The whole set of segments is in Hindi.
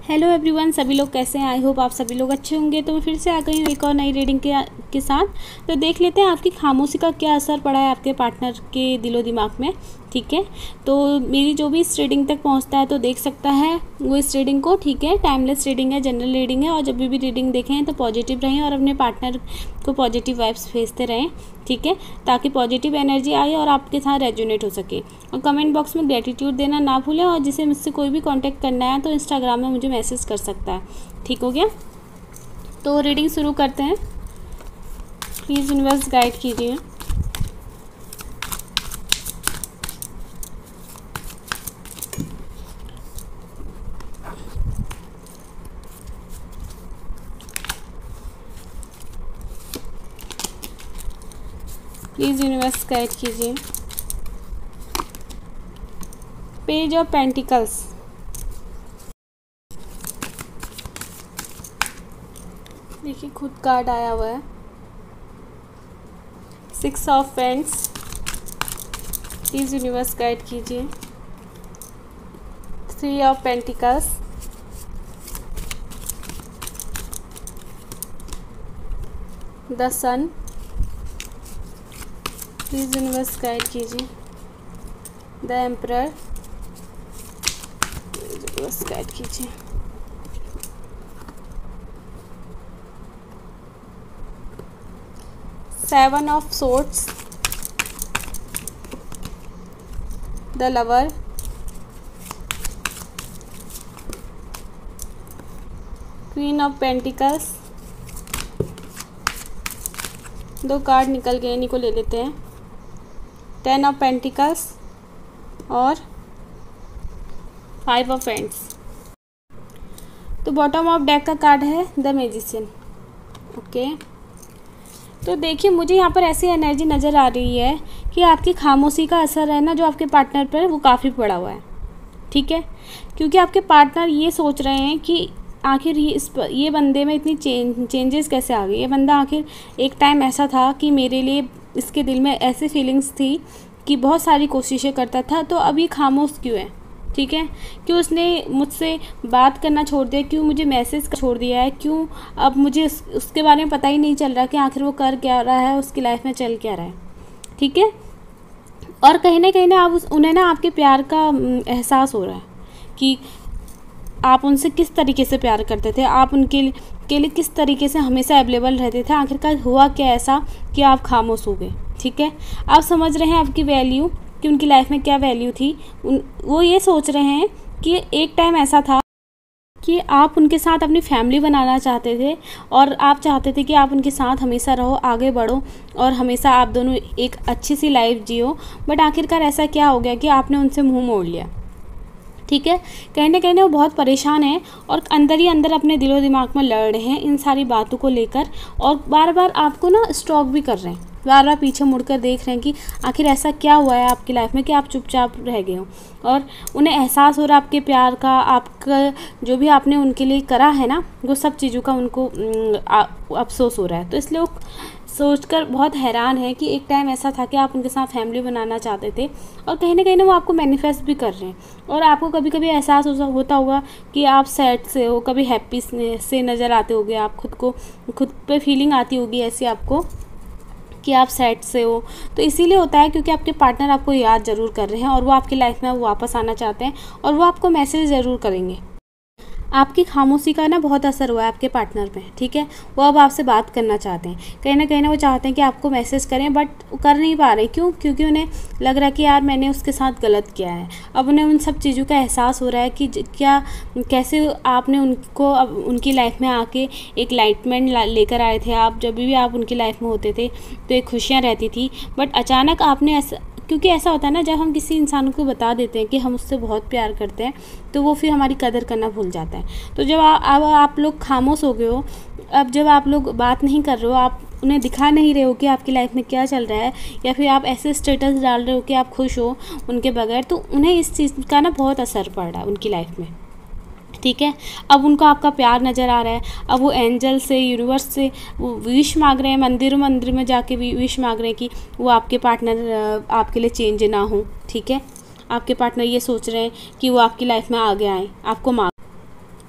हेलो एवरीवन, सभी लोग कैसे हैं। आई होप आप सभी लोग अच्छे होंगे। तो मैं फिर से आ गई हूँ एक और नई रीडिंग के साथ। तो देख लेते हैं आपकी खामोशी का क्या असर पड़ा है आपके पार्टनर के दिलो दिमाग में। ठीक है, तो मेरी जो भी इस रीडिंग तक पहुँचता है तो देख सकता है वो इस रीडिंग को। ठीक है, टाइमलेस रीडिंग है, जनरल रीडिंग है, और जब भी रीडिंग देखें तो पॉजिटिव रहें और अपने पार्टनर को पॉजिटिव वाइब्स भेजते रहें। ठीक है, ताकि पॉजिटिव एनर्जी आए और आपके साथ रेजोनेट हो सके। और कमेंट बॉक्स में ग्रेटिट्यूड देना ना भूलें, और जिसे मुझसे कोई भी कांटेक्ट करना है तो इंस्टाग्राम में मुझे मैसेज कर सकता है। ठीक हो गया, तो रीडिंग शुरू करते हैं। प्लीज़ यूनिवर्स गाइड कीजिए। प्लीज़ यूनिवर्स गाइड कीजिए। पेज ऑफ पेंटिकल्स, देखिए खुद कार्ड आया हुआ है। 6 of pentacles, please universe guide कीजिए। 3 of pentacles, the sun, please universe guide कीजिए। द एम्परर, यूनिवर्स गाइड कीजिए। 7 of swords, the lover, queen of pentacles. 2 card निकल गए, इन्हीं को ले लेते हैं। 10 ऑफ पेंटिकल्स और 5 ऑफ पेंट्स। तो बॉटम ऑफ डेक का कार्ड है द मैजिशियन। ओके, तो देखिए मुझे यहाँ पर ऐसी एनर्जी नज़र आ रही है कि आपकी खामोशी का असर है ना जो आपके पार्टनर पर वो काफ़ी पड़ा हुआ है। ठीक है, क्योंकि आपके पार्टनर ये सोच रहे हैं कि आखिर ये बंदे में इतनी चेंजेस कैसे आ गई। ये बंदा आखिर एक टाइम ऐसा था कि मेरे लिए इसके दिल में ऐसी फीलिंग्स थी कि बहुत सारी कोशिशें करता था, तो अब ये खामोश क्यों है। ठीक है, क्यों उसने मुझसे बात करना छोड़ दिया, क्यों मुझे मैसेज छोड़ दिया है, क्यों अब मुझे उसके बारे में पता ही नहीं चल रहा कि आखिर वो कर क्या रहा है, उसकी लाइफ में चल क्या रहा है। ठीक है, और कहीं ना आप उन्हें ना आपके प्यार का एहसास हो रहा है कि आप उनसे किस तरीके से प्यार करते थे, आप उनके लिए किस तरीके से हमेशा अवेलेबल रहते थे। आखिरकार हुआ क्या ऐसा कि आप खामोश हो गए। ठीक है, आप समझ रहे हैं आपकी वैल्यू, कि उनकी लाइफ में क्या वैल्यू थी। वो ये सोच रहे हैं कि एक टाइम ऐसा था कि आप उनके साथ अपनी फैमिली बनाना चाहते थे, और आप चाहते थे कि आप उनके साथ हमेशा रहो, आगे बढ़ो, और हमेशा आप दोनों एक अच्छी सी लाइफ जियो। बट आखिरकार ऐसा क्या हो गया कि आपने उनसे मुँह मोड़ लिया। ठीक है, कहीं ना वो बहुत परेशान है और अंदर ही अंदर अपने दिलो दिमाग में लड़ रहे हैं इन सारी बातों को लेकर, और बार बार आपको ना स्टॉक भी कर रहे हैं, बार बार पीछे मुड़कर देख रहे हैं कि आखिर ऐसा क्या हुआ है आपकी लाइफ में कि आप चुपचाप रह गए हो। और उन्हें एहसास हो रहा है आपके प्यार का, आपका जो भी आपने उनके लिए करा है ना, वो सब चीज़ों का उनको अफसोस हो रहा है। तो इसलिए वो सोचकर बहुत हैरान है कि एक टाइम ऐसा था कि आप उनके साथ फैमिली बनाना चाहते थे, और कहीं ना वो आपको मैनिफेस्ट भी कर रहे हैं। और आपको कभी कभी एहसास होता होगा कि आप सैड से हो, कभी हैप्पी से नज़र आते होगे, आप खुद पे फीलिंग आती होगी ऐसी आपको कि आप सैड से हो। तो इसीलिए होता है क्योंकि आपके पार्टनर आपको याद ज़रूर कर रहे हैं, और वो आपकी लाइफ में वापस आना चाहते हैं, और वो आपको मैसेज ज़रूर करेंगे। आपकी खामोशी का ना बहुत असर हुआ है आपके पार्टनर पे। ठीक है, वो अब आपसे बात करना चाहते हैं, कहीं ना वो चाहते हैं कि आपको मैसेज करें, बट कर नहीं पा रहे। क्यों? क्योंकि उन्हें लग रहा है कि यार मैंने उसके साथ गलत किया है। अब उन्हें उन सब चीज़ों का एहसास हो रहा है कि कैसे आपने उनको अब उनकी लाइफ में आके एक लाइटमेंट लेकर आए थे। आप जब भी आप उनकी लाइफ में होते थे तो एक खुशियाँ रहती थी, बट अचानक आपने ऐसा, क्योंकि ऐसा होता है ना जब हम किसी इंसान को बता देते हैं कि हम उससे बहुत प्यार करते हैं, तो वो फिर हमारी कदर करना भूल जाता है। तो जब आप लोग खामोश हो गए हो, अब जब आप लोग बात नहीं कर रहे हो, आप उन्हें दिखा नहीं रहे हो कि आपकी लाइफ में क्या चल रहा है, या फिर आप ऐसे स्टेटस डाल रहे हो कि आप खुश हो उनके बगैर, तो उन्हें इस चीज़ का ना बहुत असर पड़ रहा है उनकी लाइफ में। ठीक है, अब उनको आपका प्यार नज़र आ रहा है। अब वो एंजल से, यूनिवर्स से वो विश मांग रहे हैं, मंदिर में जाके भी विश मांग रहे हैं कि वो आपके पार्टनर आपके लिए चेंज ना हो। ठीक है, आपके पार्टनर ये सोच रहे हैं कि वो आपकी लाइफ में आगे आए, आपको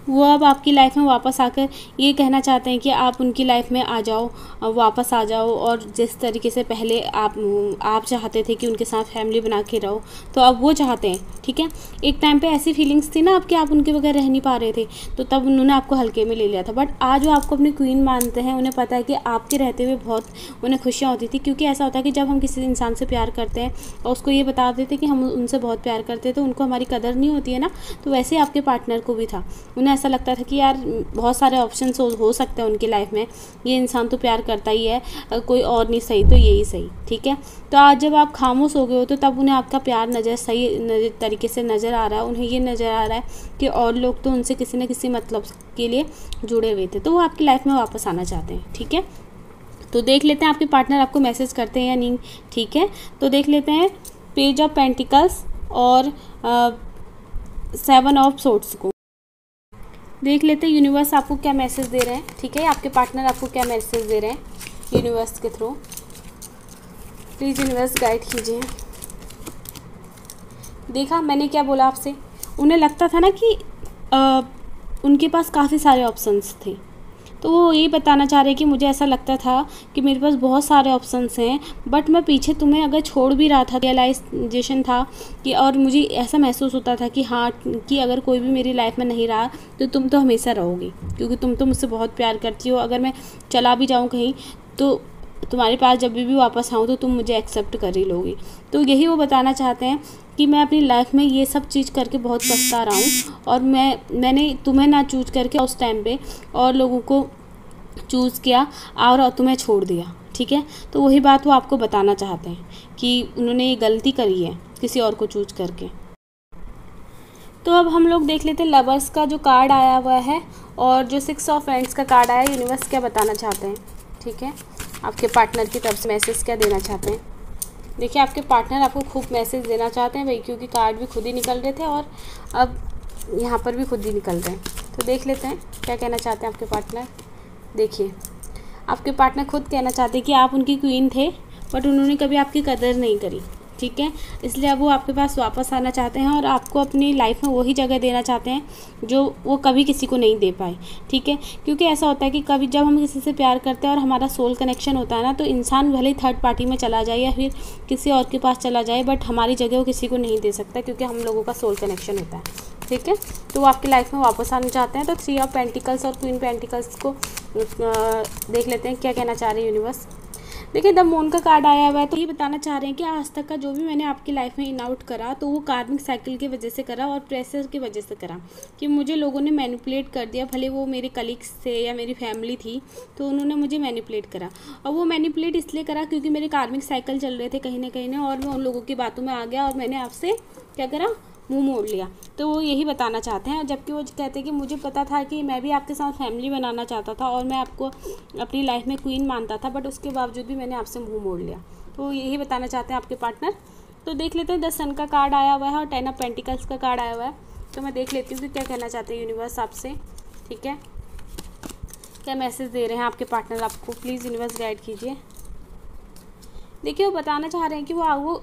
वो अब आपकी लाइफ में वापस आकर ये कहना चाहते हैं कि आप उनकी लाइफ में आ जाओ, वापस आ जाओ, और जिस तरीके से पहले आप चाहते थे कि उनके साथ फैमिली बना के रहो, तो अब वो चाहते हैं। ठीक है, एक टाइम पे ऐसी फीलिंग्स थी ना आपकी, आप उनके बगैर रह नहीं पा रहे थे, तो तब उन्होंने आपको हल्के में ले लिया था। बट आज वो आपको अपनी क्वीन मानते हैं, उन्हें पता है कि आपके रहते हुए बहुत उन्हें खुशियाँ होती थी। क्योंकि ऐसा होता है कि जब हम किसी इंसान से प्यार करते हैं और उसको ये बता देते कि हम उनसे बहुत प्यार करते हैं, तो उनको हमारी कदर नहीं होती है ना। तो वैसे ही आपके पार्टनर को भी था, उन्हें ऐसा लगता था कि यार बहुत सारे ऑप्शन हो सकते हैं उनकी लाइफ में, ये इंसान तो प्यार करता ही है, कोई और नहीं सही तो यही सही। ठीक है, तो आज जब आप खामोश हो गए हो, तो तब उन्हें आपका प्यार सही तरीके से नज़र आ रहा है। उन्हें ये नज़र आ रहा है कि और लोग तो उनसे किसी न किसी मतलब के लिए जुड़े हुए थे, तो वो आपकी लाइफ में वापस आना चाहते हैं। ठीक है, तो देख लेते हैं आपके पार्टनर आपको मैसेज करते हैं या नहीं। ठीक है, तो देख लेते हैं पेज ऑफ पेंटिकल्स और 7 ऑफ सोर्ड्स को देख लेते हैं यूनिवर्स आपको क्या मैसेज दे रहे हैं। ठीक है, आपके पार्टनर आपको क्या मैसेज दे रहे हैं यूनिवर्स के थ्रू। प्लीज़ यूनिवर्स गाइड कीजिए। देखा मैंने क्या बोला आपसे, उन्हें लगता था ना कि उनके पास काफ़ी सारे ऑप्शंस थे, तो वो यही बताना चाह रहे हैं कि मुझे ऐसा लगता था कि मेरे पास बहुत सारे ऑप्शंस हैं, बट मैं पीछे तुम्हें अगर छोड़ भी रहा था, रियलाइजेशन था कि, और मुझे ऐसा महसूस होता था कि हाँ, कि अगर कोई भी मेरी लाइफ में नहीं रहा तो तुम तो हमेशा रहोगी, क्योंकि तुम तो मुझसे बहुत प्यार करती हो। अगर मैं चला भी जाऊँ कहीं तो तुम्हारे पास जब भी वापस आऊँ तो तुम मुझे एक्सेप्ट कर ही लोगी। तो यही वो बताना चाहते हैं कि मैं अपनी लाइफ में ये सब चीज़ करके बहुत पछता रहा हूँ, और मैंने तुम्हें ना चूज करके उस टाइम पे और लोगों को चूज़ किया और तुम्हें छोड़ दिया। ठीक है, तो वही बात वो आपको बताना चाहते हैं कि उन्होंने ये गलती करी है किसी और को चूज करके। तो अब हम लोग देख लेते हैं लवर्स का जो कार्ड आया हुआ है और जो 6 ऑफ फ्रेंड्स का कार्ड आया है, यूनिवर्स क्या बताना चाहते हैं। ठीक है, आपके पार्टनर की तरफ से मैसेज क्या देना चाहते हैं। देखिए आपके पार्टनर आपको खूब मैसेज देना चाहते हैं भाई, क्योंकि कार्ड भी खुद ही निकल रहे थे और अब यहाँ पर भी खुद ही निकल रहे हैं। तो देख लेते हैं क्या कहना चाहते हैं आपके पार्टनर। देखिए आपके पार्टनर खुद कहना चाहते हैं कि आप उनकी क्वीन थे, बट उन्होंने कभी आपकी कदर नहीं करी। ठीक है, इसलिए अब वो आपके पास वापस आना चाहते हैं और आपको अपनी लाइफ में वही जगह देना चाहते हैं जो वो कभी किसी को नहीं दे पाए। ठीक है, क्योंकि ऐसा होता है कि कभी जब हम किसी से प्यार करते हैं और हमारा सोल कनेक्शन होता है ना, तो इंसान भले ही थर्ड पार्टी में चला जाए या फिर किसी और के पास चला जाए, बट हमारी जगह वो किसी को नहीं दे सकता, क्योंकि हम लोगों का सोल कनेक्शन होता है। ठीक है, तो वो आपकी लाइफ में वापस आना चाहते हैं। तो 3 ऑफ पेंटिकल्स और क्वीन पेंटिकल्स को देख लेते हैं क्या कहना चाह रहे हैं यूनिवर्स। देखिए द मून का कार्ड आया हुआ है, तो ये बताना चाह रहे हैं कि आज तक का जो भी मैंने आपकी लाइफ में इन आउट करा, तो वो कार्मिक साइकिल की वजह से करा और प्रेशर की वजह से करा, कि मुझे लोगों ने मैनिपुलेट कर दिया, भले वो मेरे कलीग्स थे या मेरी फैमिली थी, तो उन्होंने मुझे मैनिपुलेट करा। और वो मैनिपुलेट इसलिए करा क्योंकि मेरे कार्मिक साइकिल चल रहे थे कहीं ना कहीं, और मैं उन लोगों की बातों में आ गया और मैंने आपसे क्या करा, मुंह मोड़ लिया। तो वो यही बताना चाहते हैं, जबकि वो कहते हैं कि मुझे पता था कि मैं भी आपके साथ फैमिली बनाना चाहता था और मैं आपको अपनी लाइफ में क्वीन मानता था, बट उसके बावजूद भी मैंने आपसे मुंह मोड़ लिया। तो यही बताना चाहते हैं आपके पार्टनर। तो देख लेते हैं 10 सन का कार्ड आया हुआ है और 10 ऑफ पेंटिकल्स का कार्ड आया हुआ है। तो मैं देख लेती हूँ कि क्या कहना चाहते हैं यूनिवर्स आपसे। ठीक है, क्या मैसेज दे रहे हैं आपके पार्टनर आपको, प्लीज़ यूनिवर्स गाइड कीजिए। देखिए वो बताना चाह रहे हैं कि वो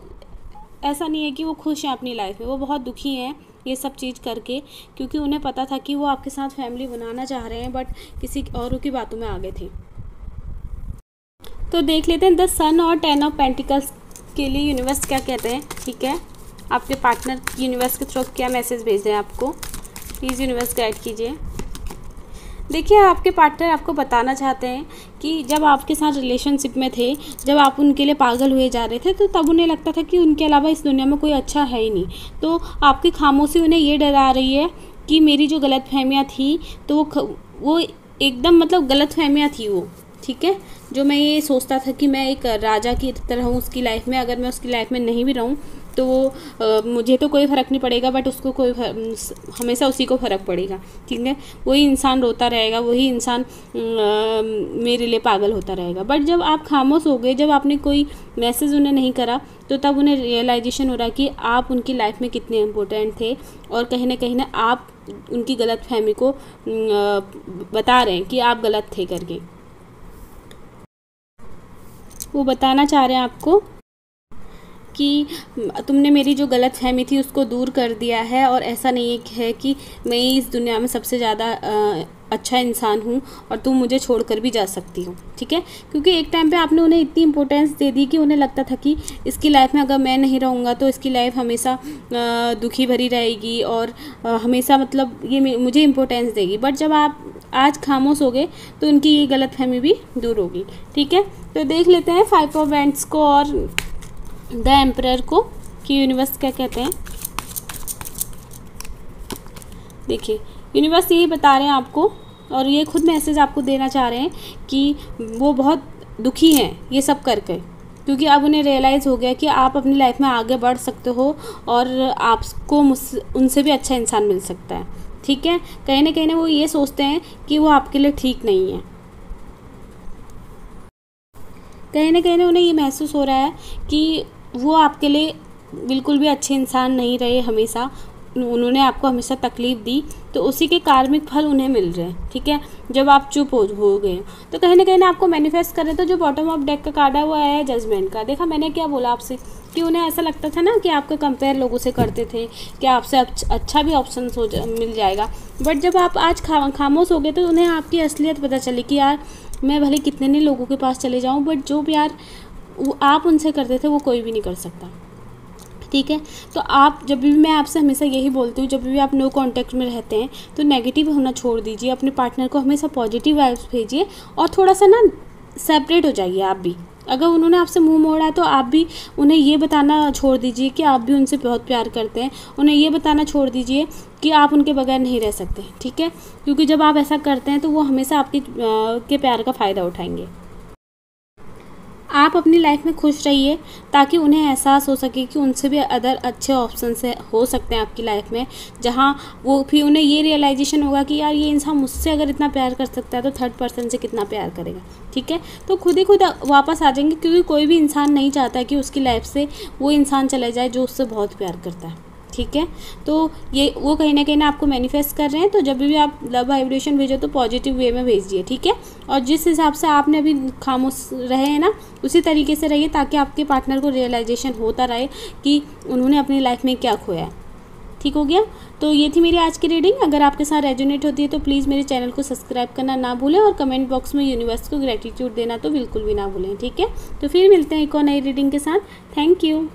ऐसा नहीं है कि वो खुश हैं अपनी लाइफ में, वो बहुत दुखी हैं ये सब चीज़ करके, क्योंकि उन्हें पता था कि वो आपके साथ फैमिली बनाना चाह रहे हैं, बट किसी औरों की बातों में आ गए थे। तो देख लेते हैं 10 सन और 10 ऑफ पेंटिकल्स के लिए यूनिवर्स क्या कहते हैं। ठीक है, आपके पार्टनर यूनिवर्स के थ्रू क्या मैसेज भेज रहे हैं आपको, प्लीज़ यूनिवर्स गाइड कीजिए। देखिए आपके पार्टनर आपको बताना चाहते हैं कि जब आपके साथ रिलेशनशिप में थे, जब आप उनके लिए पागल हुए जा रहे थे, तो तब उन्हें लगता था कि उनके अलावा इस दुनिया में कोई अच्छा है ही नहीं। तो आपकी खामोशी उन्हें ये डरा रही है कि मेरी जो गलतफहमियाँ थी, तो वो एकदम मतलब गलतफहमियाँ थी वो। ठीक है, जो मैं ये सोचता था कि मैं एक राजा की तरह हूँ उसकी लाइफ में, अगर मैं उसकी लाइफ में नहीं भी रहूँ तो वो मुझे तो कोई फ़र्क नहीं पड़ेगा, बट उसको हमेशा उसी को फ़र्क पड़ेगा। ठीक है, वही इंसान रोता रहेगा, वही इंसान मेरे लिए पागल होता रहेगा। बट जब आप खामोश हो गए, जब आपने कोई मैसेज उन्हें नहीं करा, तो तब उन्हें रियलाइजेशन हो रहा कि आप उनकी लाइफ में कितने इम्पोर्टेंट थे, और कहीं ना आप उनकी गलतफहमी को बता रहे हैं कि आप गलत थे करके। वो बताना चाह रहे हैं आपको कि तुमने मेरी जो गलत फहमी थी उसको दूर कर दिया है, और ऐसा नहीं है कि मैं इस दुनिया में सबसे ज़्यादा अच्छा इंसान हूँ और तुम मुझे छोड़कर भी जा सकती हो, ठीक है। क्योंकि एक टाइम पे आपने उन्हें इतनी इम्पोर्टेंस दे दी कि उन्हें लगता था कि इसकी लाइफ में अगर मैं नहीं रहूँगा तो इसकी लाइफ हमेशा दुखी भरी रहेगी और हमेशा मतलब ये मुझे इम्पोर्टेंस देगी। बट जब आप आज खामोश हो गए तो उनकी ये गलतफहमी भी दूर होगी, ठीक है। तो देख लेते हैं 5 ऑफ वैंड्स को और द एम्परर को कि यूनिवर्स क्या कहते हैं। देखिए यूनिवर्स यही बता रहे हैं आपको, और ये खुद मैसेज आपको देना चाह रहे हैं कि वो बहुत दुखी हैं ये सब करके, क्योंकि अब उन्हें रियलाइज़ हो गया कि आप अपनी लाइफ में आगे बढ़ सकते हो और आपको उनसे भी अच्छा इंसान मिल सकता है, ठीक है। कहीं ना वो ये सोचते हैं कि वो आपके लिए ठीक नहीं है। कहीं ना उन्हें ये महसूस हो रहा है कि वो आपके लिए बिल्कुल भी अच्छे इंसान नहीं रहे, हमेशा उन्होंने आपको हमेशा तकलीफ़ दी, तो उसी के कार्मिक फल उन्हें मिल रहे हैं, ठीक है, जब आप चुप हो गए। तो कहीं ना आपको मैनिफेस्ट कर रहे, तो जो बॉटम ऑफ डेक का कार्ड है वो आया है जजमेंट का। देखा मैंने क्या बोला आपसे कि उन्हें ऐसा लगता था ना कि आपका कंपेयर लोगों से करते थे कि आपसे अच्छा भी ऑप्शन मिल जाएगा। बट जब आप आज खामोश हो गए तो उन्हें आपकी असलियत पता चली कि यार मैं भले कितने नहीं लोगों के पास चले जाऊँ, बट जो प्यार वो आप उनसे करते थे वो कोई भी नहीं कर सकता, ठीक है। तो आप जब भी, मैं आपसे हमेशा यही बोलती हूँ, जब भी आप नो कांटेक्ट में रहते हैं तो नेगेटिव होना छोड़ दीजिए, अपने पार्टनर को हमेशा पॉजिटिव वाइब्स भेजिए और थोड़ा सा ना सेपरेट हो जाइए आप भी। अगर उन्होंने आपसे मुंह मोड़ा है तो आप भी उन्हें ये बताना छोड़ दीजिए कि आप भी उनसे बहुत प्यार करते हैं। उन्हें ये बताना छोड़ दीजिए कि आप उनके बगैर नहीं रह सकते, ठीक है। क्योंकि जब आप ऐसा करते हैं तो वो हमेशा आपके के प्यार का फ़ायदा उठाएंगे। आप अपनी लाइफ में खुश रहिए ताकि उन्हें एहसास हो सके कि उनसे भी अदर अच्छे ऑप्शन से हो सकते हैं आपकी लाइफ में, जहाँ वो फिर उन्हें ये रियलाइजेशन होगा कि यार ये इंसान मुझसे अगर इतना प्यार कर सकता है तो थर्ड पर्सन से कितना प्यार करेगा, ठीक है। तो खुद ही खुद वापस आ जाएंगे, क्योंकि कोई भी इंसान नहीं चाहता कि उसकी लाइफ से वो इंसान चला जाए जो उससे बहुत प्यार करता है, ठीक है। तो ये वो कहीं ना आपको मैनिफेस्ट कर रहे हैं। तो जब भी आप लव वाइब्रेशन भेजो तो पॉजिटिव वे में भेजिए, ठीक है। और जिस हिसाब से आपने अभी खामोश रहे हैं ना उसी तरीके से रहिए, ताकि आपके पार्टनर को रियलाइजेशन होता रहे कि उन्होंने अपनी लाइफ में क्या खोया है, ठीक हो गया। तो ये थी मेरी आज की रीडिंग। अगर आपके साथ रेजोनेट होती है तो प्लीज़ मेरे चैनल को सब्सक्राइब करना ना भूलें, और कमेंट बॉक्स में यूनिवर्स को ग्रेटिट्यूड देना तो बिल्कुल भी ना भूलें, ठीक है। तो फिर मिलते हैं एक और नई रीडिंग के साथ। Thank you.